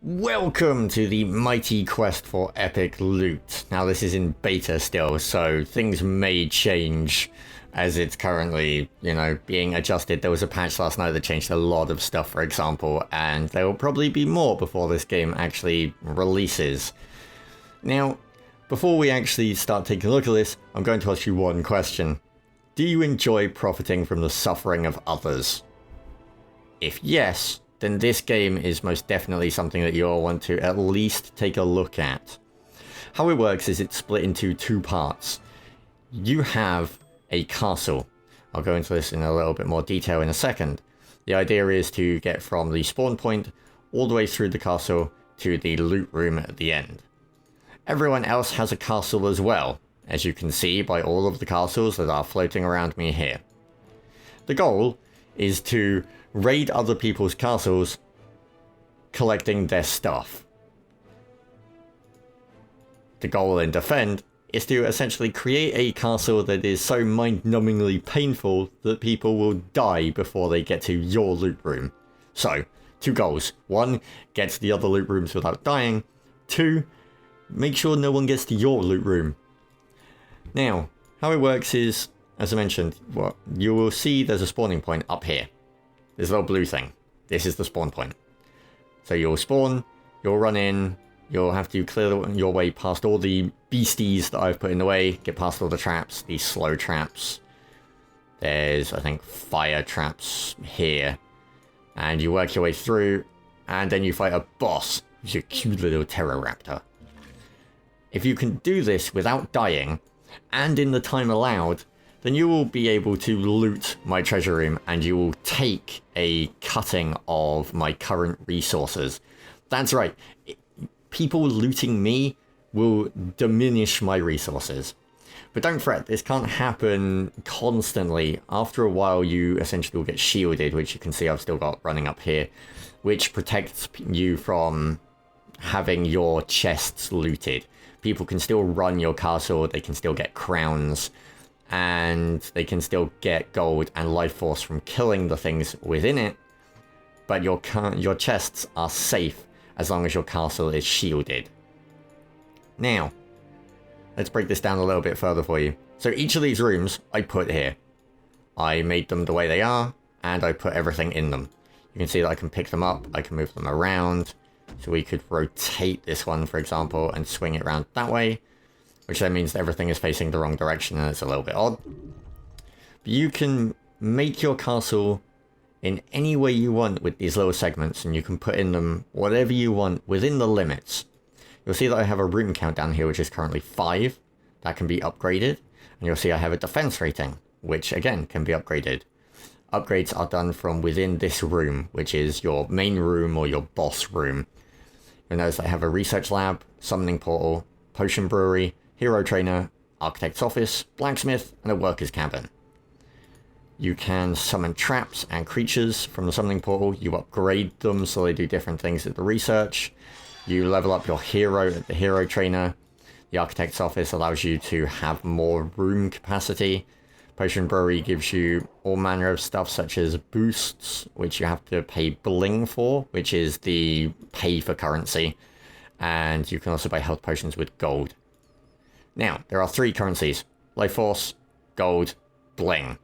Welcome to the mighty quest for epic loot. Now this is in beta still, so things may change as it's currently, being adjusted. There was a patch last night that changed a lot of stuff, for example, and there will probably be more before this game actually releases. Now, before we actually start taking a look at this, I'm going to ask you one question. Do you enjoy profiting from the suffering of others? If yes, then this game is most definitely something that you'll want to at least take a look at. How it works is it's split into two parts. You have a castle. I'll go into this in a little bit more detail in a second. The idea is to get from the spawn point all the way through the castle to the loot room at the end. Everyone else has a castle as well, as you can see by all of the castles that are floating around me here. The goal is to raid other people's castles, collecting their stuff. The goal in Defend is to essentially create a castle that is so mind-numbingly painful that people will die before they get to your loot room. So, two goals. One, get to the other loot rooms without dying. Two, make sure no one gets to your loot room. Now, how it works is, as I mentioned, you will see there's a spawning point up here. This little blue thing. This is the spawn point. So you'll spawn, you'll run in, you'll have to clear your way past all the beasties that I've put in the way, get past all the traps, these slow traps. There's, I think, fire traps here. And you work your way through, and then you fight a boss, who's a cute little Pteroraptor. If you can do this without dying, and in the time allowed, then you will be able to loot my treasure room and you will take a cutting of my current resources. That's right, people looting me will diminish my resources. But don't fret, this can't happen constantly. After a while you essentially will get shielded, which you can see I've still got running up here, which protects you from having your chests looted. People can still run your castle, they can still get crowns, and they can still get gold and life force from killing the things within it, but your chests are safe as long as your castle is shielded. Now, let's break this down a little bit further for you. So each of these rooms I put here. I made them the way they are, and I put everything in them. You can see that I can pick them up, I can move them around, so we could rotate this one, for example, and swing it around that way, which then means that everything is facing the wrong direction and it's a little bit odd. But you can make your castle in any way you want with these little segments, and you can put in them whatever you want within the limits. You'll see that I have a room count down here, which is currently 5. That can be upgraded. And you'll see I have a defense rating, which again can be upgraded. Upgrades are done from within this room, which is your main room or your boss room. You'll notice I have a research lab, summoning portal, potion brewery, hero trainer, architect's office, blacksmith, and a worker's cabin. You can summon traps and creatures from the summoning portal. You upgrade them so they do different things at the research. You level up your hero at the hero trainer. The architect's office allows you to have more room capacity. Potion brewery gives you all manner of stuff such as boosts, which you have to pay bling for, which is the pay for currency. And you can also buy health potions with gold. Now, there are 3 currencies. Life force, gold, bling.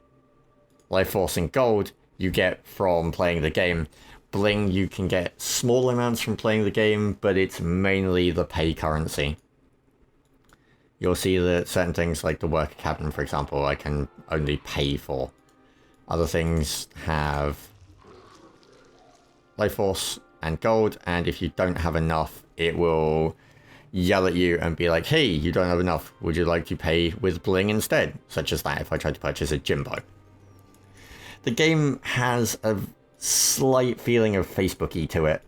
Life force and gold you get from playing the game. Bling you can get small amounts from playing the game, but it's mainly the pay currency. You'll see that certain things like the worker cabin, for example, I can only pay for. Other things have life force and gold, and if you don't have enough, it will yell at you and be like, hey, you don't have enough, would you like to pay with bling instead? Such as that if I tried to purchase a Jimbo. The game has a slight feeling of Facebook-y to it.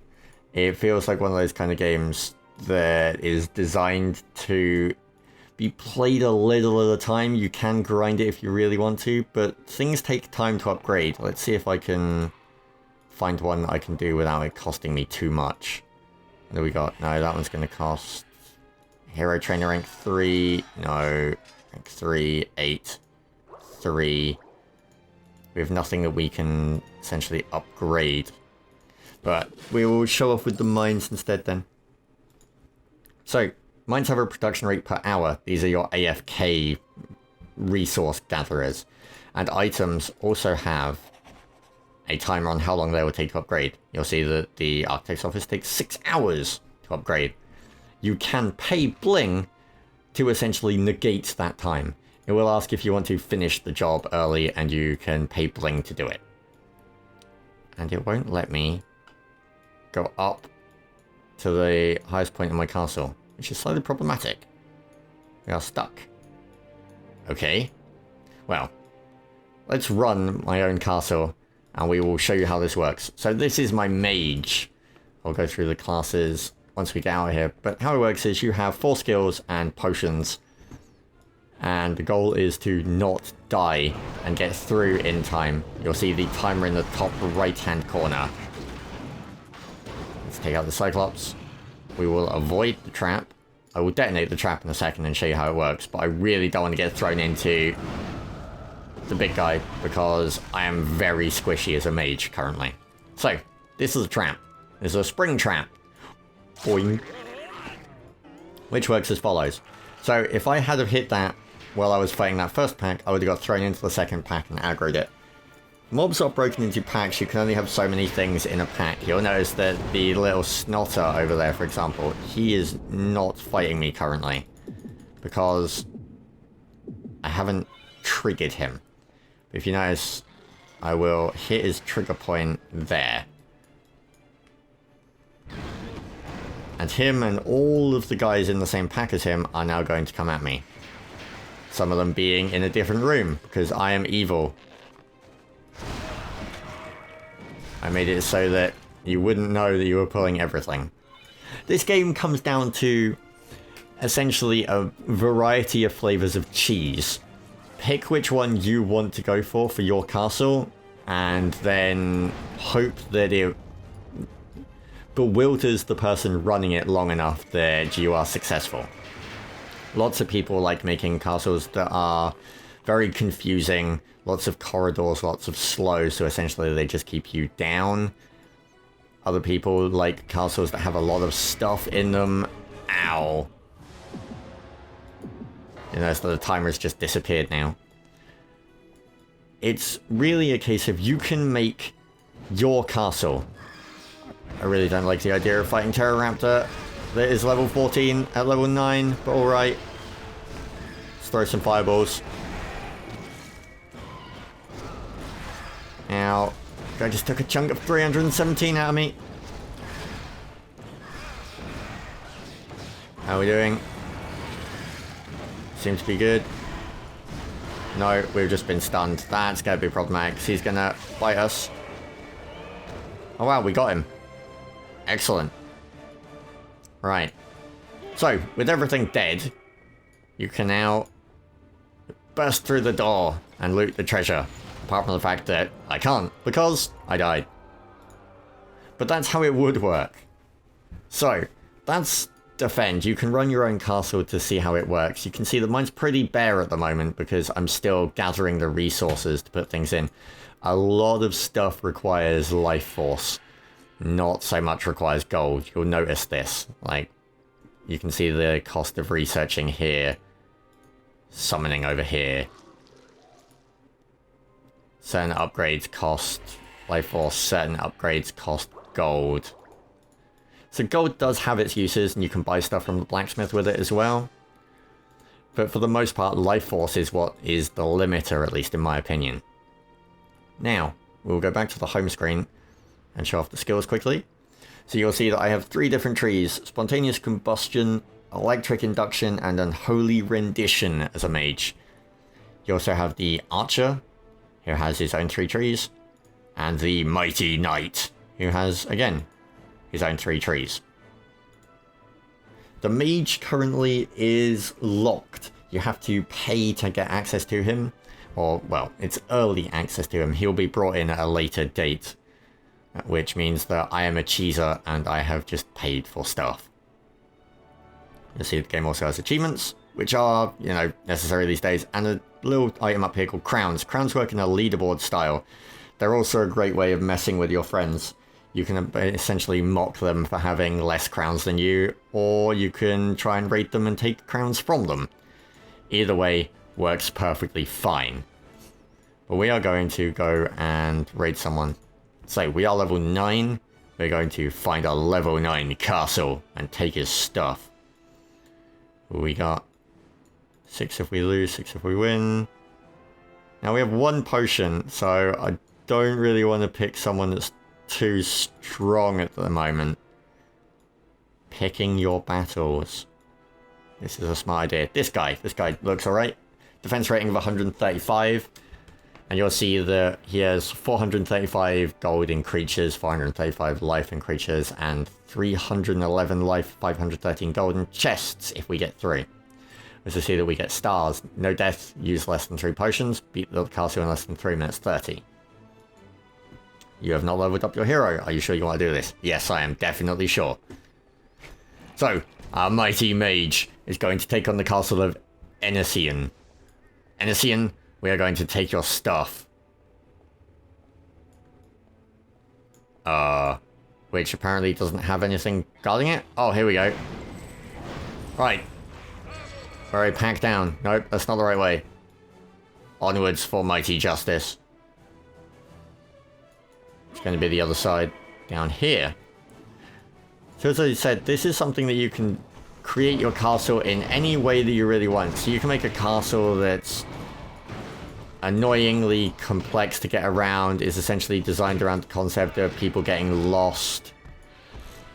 It feels like one of those kind of games that is designed to be played a little at a time. You can grind it if you really want to, but things take time to upgrade. Let's see if I can find one that I can do without it costing me too much. What do we got? No, that one's going to cost hero trainer rank 3. No, rank 3, 8, 3. We have nothing that we can essentially upgrade. But we will show off with the mines instead then. So, mines have a production rate per hour. These are your AFK resource gatherers. And items also have a timer on how long they will take to upgrade. You'll see that the Architect's Office takes 6 hours to upgrade. You can pay Bling to essentially negate that time. It will ask if you want to finish the job early, and you can pay Bling to do it. And it won't let me go up to the highest point in my castle, which is slightly problematic. We are stuck. Okay. Well, let's run my own castle, and we will show you how this works. So this is my mage. I'll go through the classes once we get out of here. But how it works is you have 4 skills and potions. And the goal is to not die and get through in time. You'll see the timer in the top right-hand corner. Let's take out the Cyclops. We will avoid the trap. I will detonate the trap in a second and show you how it works. But I really don't want to get thrown into the big guy because I am very squishy as a mage currently. So, this is a trap. This is a spring trap. Boing. Which works as follows. So, if I had have hit that while I was fighting that first pack, I would have got thrown into the second pack and aggroed it. Mobs are broken into packs. You can only have so many things in a pack. You'll notice that the little snotter over there, for example, he is not fighting me currently because I haven't triggered him. If you notice, I will hit his trigger point there. And him and all of the guys in the same pack as him are now going to come at me. Some of them being in a different room, because I am evil. I made it so that you wouldn't know that you were pulling everything. This game comes down to essentially a variety of flavors of cheese. Pick which one you want to go for your castle, and then hope that it bewilders the person running it long enough that you are successful. Lots of people like making castles that are very confusing, lots of corridors, lots of slows, so essentially they just keep you down. Other people like castles that have a lot of stuff in them. Ow. You know, so the timer's just disappeared now. It's really a case of you can make your castle. I really don't like the idea of fighting Pteroraptor. That is level 14 at level 9, but alright. Let's throw some fireballs. Ow. Guy just took a chunk of 317 out of me. How are we doing? Seems to be good. No, we've just been stunned. That's going to be problematic because he's going to bite us. Oh wow, we got him. Excellent. Right. So, with everything dead, you can now burst through the door and loot the treasure. Apart from the fact that I can't, because I died. But that's how it would work. So, that's defend. You can run your own castle to see how it works. You can see that mine's pretty bare at the moment because I'm still gathering the resources to put things in. A lot of stuff requires life force. Not so much requires gold. You'll notice this. Like, you can see the cost of researching here. Summoning over here. Certain upgrades cost life force. Certain upgrades cost gold. So gold does have its uses, and you can buy stuff from the blacksmith with it as well. But for the most part, life force is what is the limiter, at least in my opinion. Now, we'll go back to the home screen and show off the skills quickly. So you'll see that I have 3 different trees: spontaneous combustion, electric induction, and unholy rendition as a mage. You also have the archer, who has his own 3 trees, and the mighty knight, who has, again, his own 3 trees. The mage currently is locked. You have to pay to get access to him. Or, well, it's early access to him. He'll be brought in at a later date. Which means that I am a cheeser and I have just paid for stuff. You'll see the game also has achievements, which are, you know, necessary these days. And a little item up here called crowns. Crowns work in a leaderboard style. They're also a great way of messing with your friends. You can essentially mock them for having less crowns than you, or you can try and raid them and take crowns from them. Either way works perfectly fine. But we are going to go and raid someone. So we are level 9. We're going to find a level 9 castle and take his stuff. We got 6 if we lose, 6 if we win. Now we have 1 potion, so I don't really want to pick someone that's too strong at the moment. Picking your battles. This is a smart idea. This guy looks alright. Defense rating of 135. And you'll see that he has 435 gold in creatures, 435 life in creatures, and 311 life, 513 gold in chests if we get 3. As you see that we get stars. No death, use less than 3 potions, beat the castle in less than 3 minutes 30. You have not leveled up your hero. Are you sure you want to do this? Yes, I am definitely sure. So, our mighty mage is going to take on the castle of Ennesian. Ennesian, we are going to take your stuff. Which apparently doesn't have anything guarding it. Oh, here we go. Right. Very packed down. Nope, that's not the right way. Onwards for mighty justice. It's going to be the other side down here. So as I said, this is something that you can create your castle in any way that you really want. So you can make a castle that's annoyingly complex to get around, is essentially designed around the concept of people getting lost.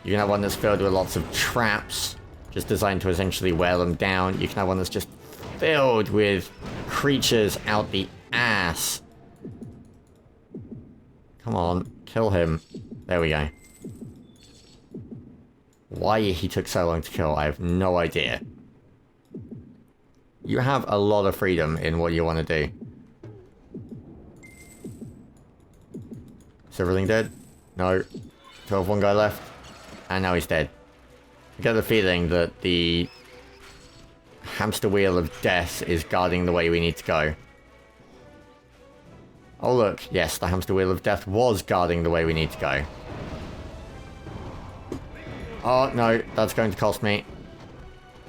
You can have one that's filled with lots of traps, just designed to essentially wear them down. You can have one that's just filled with creatures out the ass. Come on, kill him. There we go. Why he took so long to kill, I have no idea. You have a lot of freedom in what you want to do. Is everything dead? No. 12, one guy left. And now he's dead. I get the feeling that the hamster wheel of death is guarding the way we need to go. Oh look, yes, the hamster wheel of death was guarding the way we need to go. Oh no, that's going to cost me.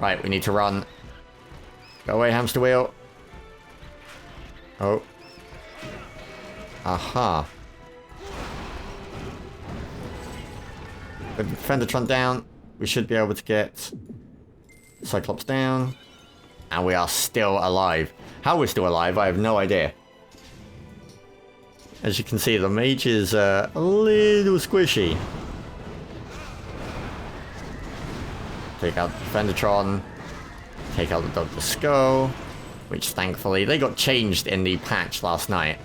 Right, we need to run. Go away, hamster wheel. Oh. Aha. With the Fendertron down, we should be able to get Cyclops down. And we are still alive. How we're still alive, I have no idea. As you can see, the mage is a little squishy. Take out the Fendertron. Take out the Dr. Skull. Which thankfully, they got changed in the patch last night.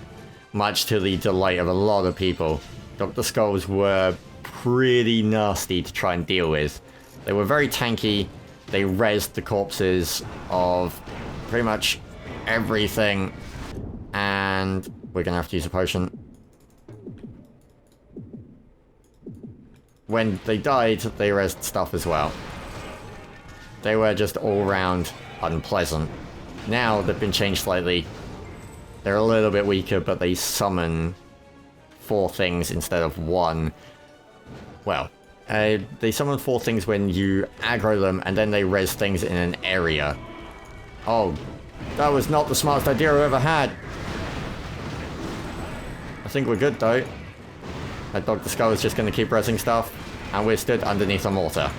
Much to the delight of a lot of people. Dr. Skulls were pretty nasty to try and deal with. They were very tanky. They rezzed the corpses of pretty much everything. And we're going to have to use a potion. When they died, they rezzed stuff as well. They were just all round unpleasant. Now they've been changed slightly. They're a little bit weaker, but they summon 4 things instead of 1. Well, they summon 4 things when you aggro them, and then they res things in an area. Oh, that was not the smartest idea I've ever had. I think we're good, though. That Dr. Skull is just going to keep resing stuff, and we're stood underneath a mortar.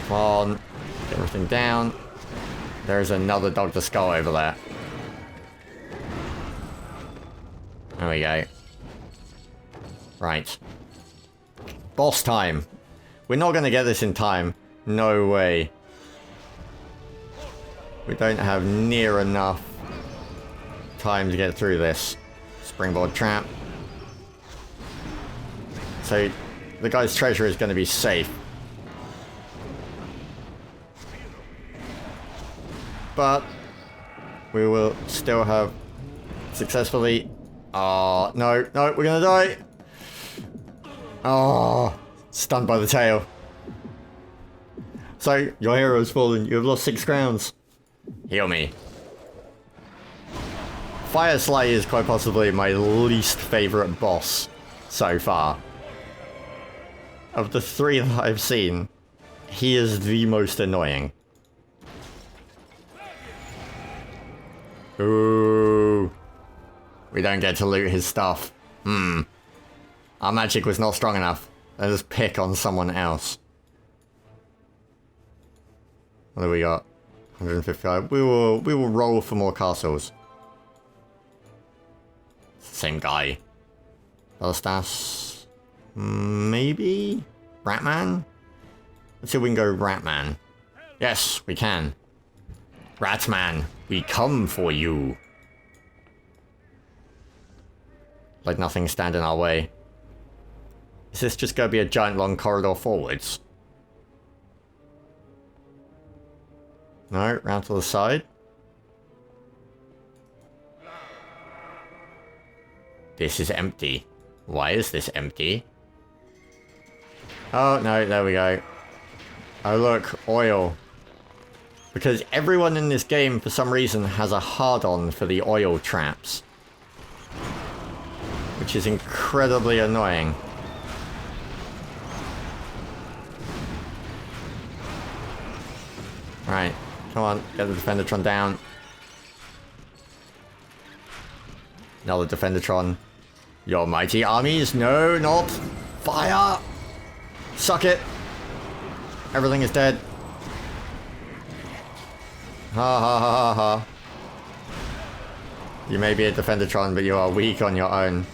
Come on, get everything down. There's another Dr. Skull over there. There we go. Right. Boss time. We're not going to get this in time. No way. We don't have near enough time to get through this. Springboard trap. So, the guy's treasure is going to be safe. But we will still have successfully... Oh, no, no, we're gonna die. Oh, stunned by the tail. So, your hero's fallen. You have lost 6 crowns. Heal me. Fire Slayer is quite possibly my least favourite boss so far. Of the 3 that I've seen, he is the most annoying. Ooh. We don't get to loot his stuff. Our magic was not strong enough. Let us pick on someone else. What do we got? 155. We will roll for more castles. Same guy. Bellastas. Maybe? Ratman? Let's see if we can go Ratman. Yes, we can. Ratman, we come for you. Like nothing stand in our way. Is this just gonna be a giant long corridor forwards? No, round to the side. This is empty. Why is this empty? Oh, no, there we go. Oh, look, oil. Because everyone in this game, for some reason, has a hard-on for the oil traps. Which is incredibly annoying. Right, come on, get the Defendertron down. Another Defendertron. Your mighty armies, no, not fire! Suck it! Everything is dead. Ha ha ha ha ha. You may be a Defendertron, but you are weak on your own.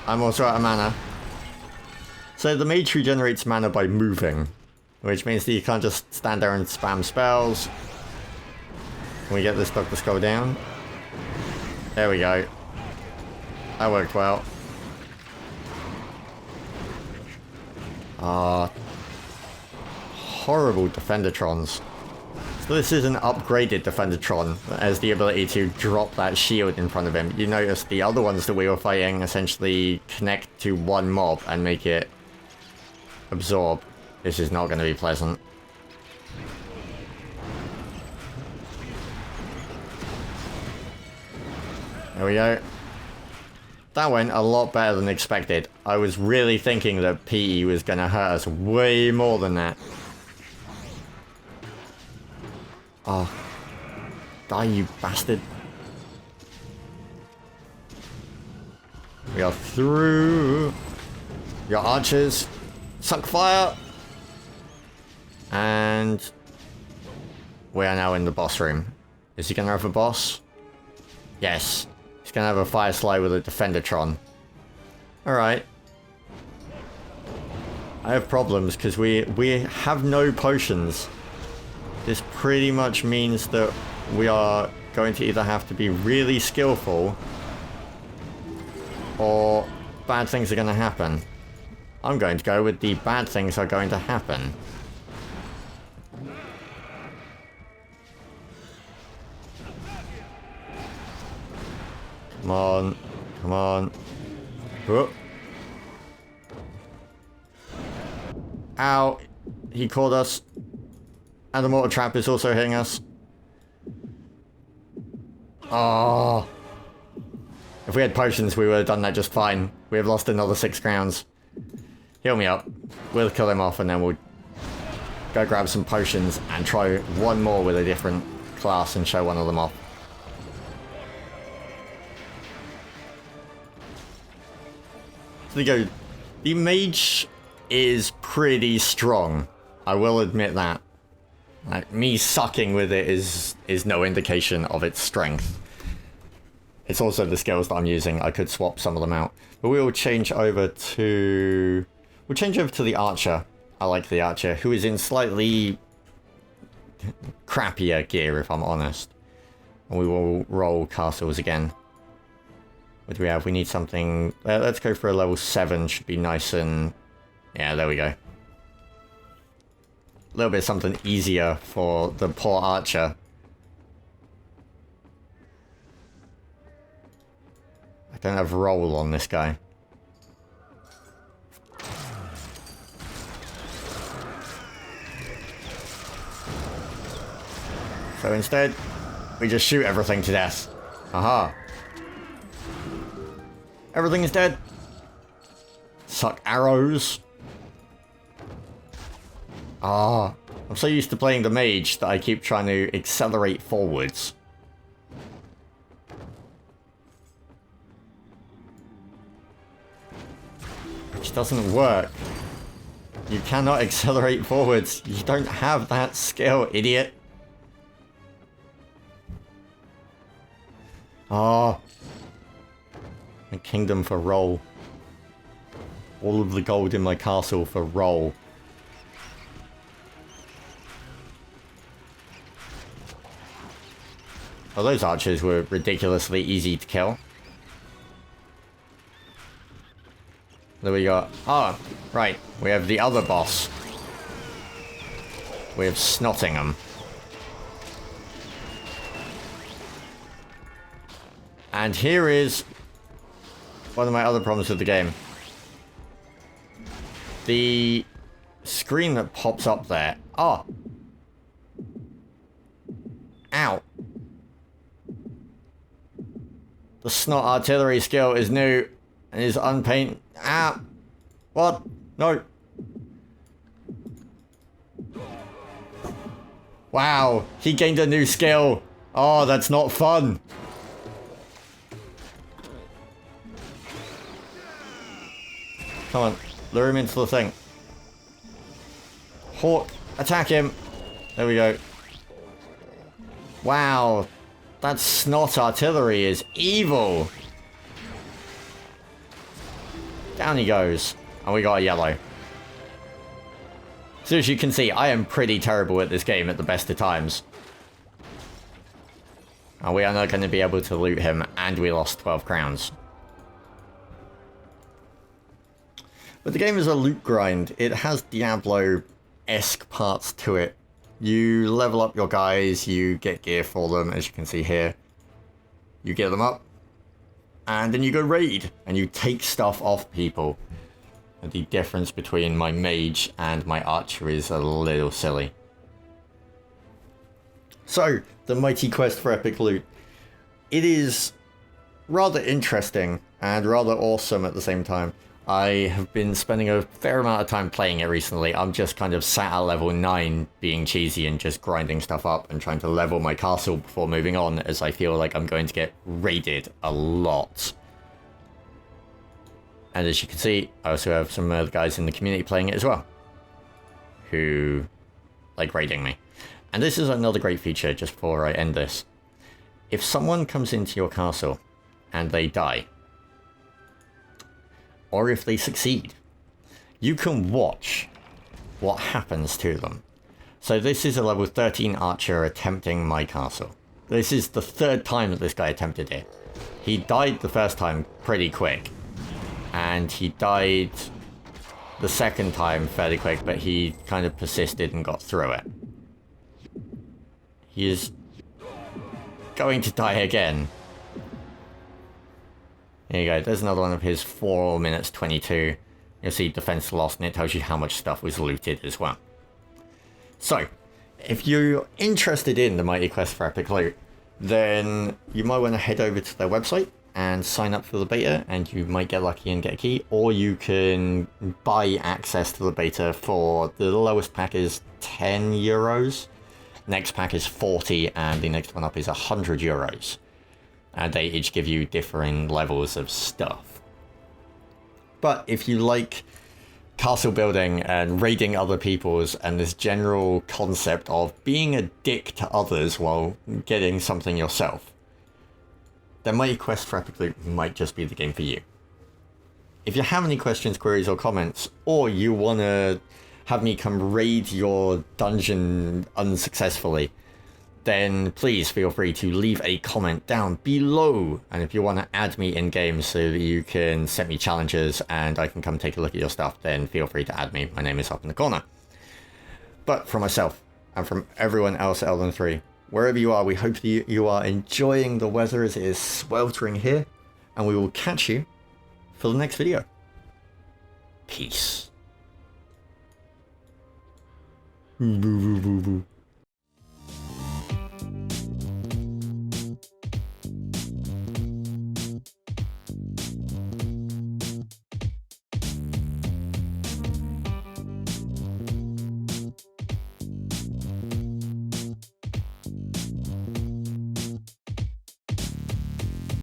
I'm also out of mana. So the mage regenerates mana by moving, which means that you can't just stand there and spam spells. Can we get this Dr. Skull down? There we go. That worked well. Horrible Defendertrons. So this is an upgraded Defendertron that has the ability to drop that shield in front of him. You notice the other ones that we were fighting essentially connect to one mob and make it absorb. This is not going to be pleasant. There we go. That went a lot better than expected. I was really thinking that PE was going to hurt us way more than that. Oh. Die, you bastard. We are through. Your archers. Suck fire. And we are now in the boss room. Is he going to have a boss? Yes. He's going to have a fire slide with a Defendertron. Alright. I have problems because we have no potions. This pretty much means that we are going to either have to be really skillful or bad things are going to happen. I'm going to go with the bad things are going to happen. Come on. Come on. Oh. Ow. He caught us. And the mortar trap is also hitting us. Oh. If we had potions, we would have done that just fine. We have lost another 6 crowns. Heal me up. We'll kill him off and then we'll go grab some potions and try one more with a different class and show one of them off. So there you go. The mage is pretty strong. I will admit that. Like, me sucking with it is no indication of its strength. It's also the skills that I'm using. I could swap some of them out. But we will change over to... We'll change over to the archer. I like the archer, who is in slightly crappier gear, if I'm honest. And we will roll castles again. What do we have? We need something... let's go for a level 7. Should be nice and... Yeah, there we go. A little bit something easier for the poor archer. I don't have roll on this guy. So instead, we just shoot everything to death. Aha. Everything is dead. Suck arrows. Ah, I'm so used to playing the mage that I keep trying to accelerate forwards. Which doesn't work. You cannot accelerate forwards. You don't have that skill, idiot. Ah. A kingdom for roll. All of the gold in my castle for roll. Oh, those archers were ridiculously easy to kill. There we go. Oh, right. We have the other boss. We have Snottingham. And here is one of my other problems with the game. The screen that pops up there. Oh. Ow. The snot artillery skill is new and is unpainted. Ah! What? No. Wow, he gained a new skill. Oh, that's not fun. Come on, lure him into the thing. Hawk, attack him. There we go. Wow, that snot artillery is evil. Down he goes. And we got a yellow. So as you can see, I am pretty terrible at this game at the best of times. And we are not going to be able to loot him, and we lost 12 crowns. But the game is a loot grind. It has Diablo-esque parts to it. You level up your guys, you get gear for them, as you can see here. You get them up. And then you go raid, and you take stuff off people. And the difference between my mage and my archer is a little silly. So, the mighty quest for epic loot. It is rather interesting and rather awesome at the same time. I have been spending a fair amount of time playing it recently. I'm just kind of sat at level 9 being cheesy and just grinding stuff up and trying to level my castle before moving on, as I feel like I'm going to get raided a lot. And as you can see, I also have some other guys in the community playing it as well, who like raiding me. And this is another great feature just before I end this. If someone comes into your castle and they die, or if they succeed, you can watch what happens to them. So this is a level 13 archer attempting my castle. This is the third time that this guy attempted it. He died the first time pretty quick, and he died the second time fairly quick, but he kind of persisted and got through it. He is going to die again. There you go, there's another one of his 4 minutes 22. You'll see defense lost, and it tells you how much stuff was looted as well. So, if you're interested in the Mighty Quest for Epic Loot, then you might want to head over to their website and sign up for the beta, and you might get lucky and get a key, or you can buy access to the beta for the lowest pack is 10 euros. Next pack is 40, and the next one up is 100 euros. And they each give you differing levels of stuff. But if you like castle building and raiding other people's and this general concept of being a dick to others while getting something yourself, then Mighty Quest for Epic Loot might just be the game for you. If you have any questions, queries, or comments, or you want to have me come raid your dungeon unsuccessfully, then please feel free to leave a comment down below. And if you want to add me in game so that you can set me challenges and I can come take a look at your stuff, then feel free to add me. My name is up in the corner. But from myself and from everyone else at Elden 3, wherever you are, we hope that you are enjoying the weather as it is sweltering here, and we will catch you for the next video. Peace. Boo, boo, boo, boo.